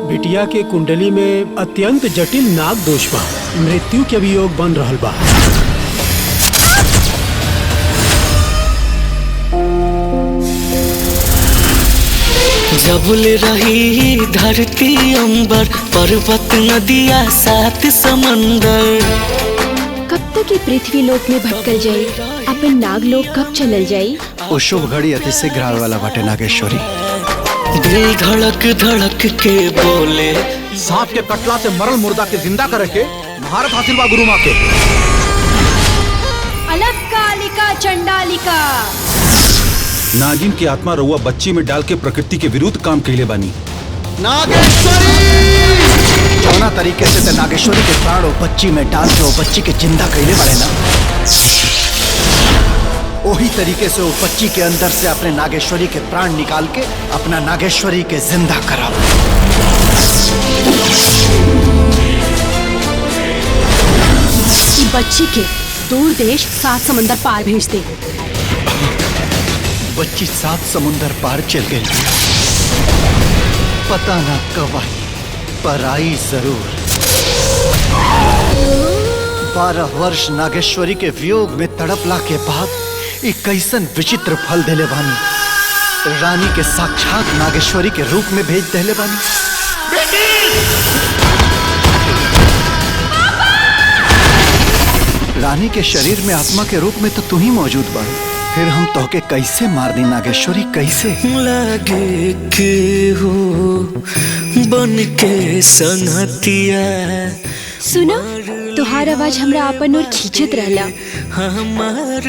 बिटिया के कुंडली में अत्यंत जटिल नाग दोष बा, मृत्यु के भी योग बन रहल बा। जबुल रही धरती अंबर, पर्वत नदिया सात समंदर। कब तक ये पृथ्वी लोक में भटकल जाई, अपन नाग लोक कब चलल जाई? वो शुभ घड़ी अति शीघ्र आवे वाला बाटे नागेश्वरी। दिल धड़क धड़क के बोले, सांप के कटला से मरल मुर्दा के जिंदा करे के महारत हासिल बा गुरु माँ के। अलग कालिका चंडालिका। नागिन की आत्मा रउआ बच्ची में डाल के प्रकृति के विरुद्ध काम कइले बानी। नागेश्वरी जौना तरीके से नागेश्वरी के प्राण वो बच्ची में डाल के वो बच्ची के जिंदा कइले बाड़े ना, वही तरीके से वो बच्ची के अंदर से अपने नागेश्वरी के प्राण निकाल के अपना नागेश्वरी के जिंदा करा। बच्ची के दूर देश 7 समंदर पार भेज दे। बच्ची 7 समुंदर पार चल गई, पता ना कब आई पर आई जरूर। 12 वर्ष नागेश्वरी के वियोग में तड़पला के बाद एक कैसन विचित्र फल देले बानी। रानी के साक्षात नागेश्वरी के रूप में भेज देले बानी। रानी के शरीर में आत्मा के रूप में तो तू ही मौजूद बाड़ी, फिर हम तोहके कैसे मार दी नागेश्वरी, कैसे? लगे के हो बन के संगतिया। सुनो, तुहार आवाज हमरा अपन ओर खींचत रहला।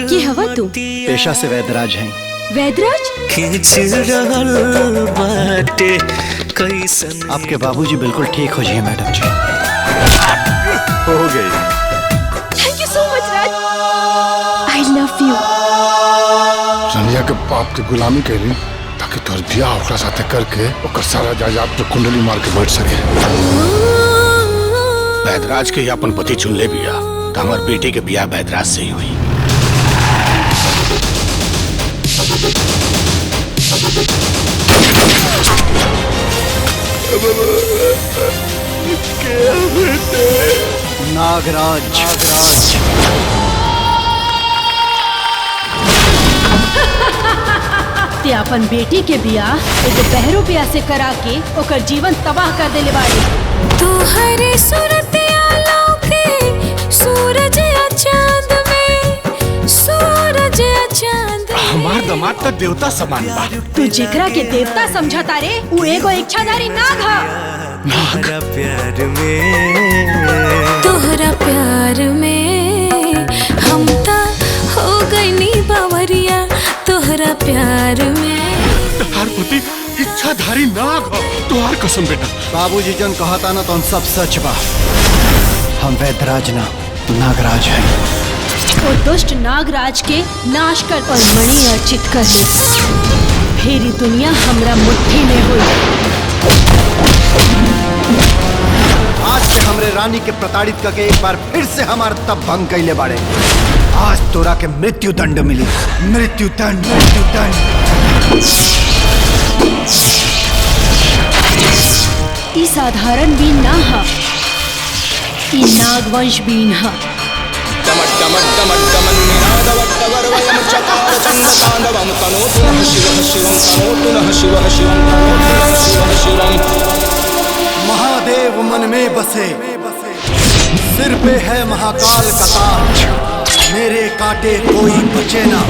के हवा तू? पेशा से वैदराज हैं। वैदराज? खींच रहल बाटे कैसन। आपके बाबूजी बिल्कुल ठीक हो जाइए मैडम जी। हो गई। Thank you so much Raj. I love you. रनिया के बाप के गुलामी कैली ताकि तोर बियाह ओकरा साथे करके ओकर सारा जायदाद पे कुंडली मार के बैठ सके। बैदराज के अपन पति चुन ले बिया तो हमार बेटी के बियाह बैदराज से ही हुई। नागराज। ते अपन बेटी के बियाह एगो बहरो बियाह से करा के ओकर जीवन तबाह कर देले बाड़ी। तुहरे सूरतिया लौके सूरज या चांद में, सूरज या चांद में। हमार दामाद तो देवता समान बा। तू जेकरा के देवता समझता रे, उ एगो इच्छाधारी नाग ह। तोहरा प्यार में, तोहरा प्यार में हम ता हो गईनी बावरिया। तोहरा प्यार में तोहार पति इच्छाधारी नाग हो। तोहार कसम बेटा। बाबूजी जन कहता ना तो हम सब सच बा। हम वैदराज ना नागराज हैं। और दुष्ट नागराज के नाश कर और मणि अर्चित कर ले, फिर दुनिया हमरा मुट्ठी में हुई। आज से हमरे रानी के प्रताड़ित करके एक बार फिर से हमार तब भंग कैले बाड़े। आज तोरा के मृत्यु दंड मिली। मृत्यु दंड, मृत्यु दंड। ई साधारण बीन ना ह, ई नागवंश बीन ह। महादेव मन में बसे, सिर पे है महाकाल का ताज। मेरे कांटे कोई बचे ना।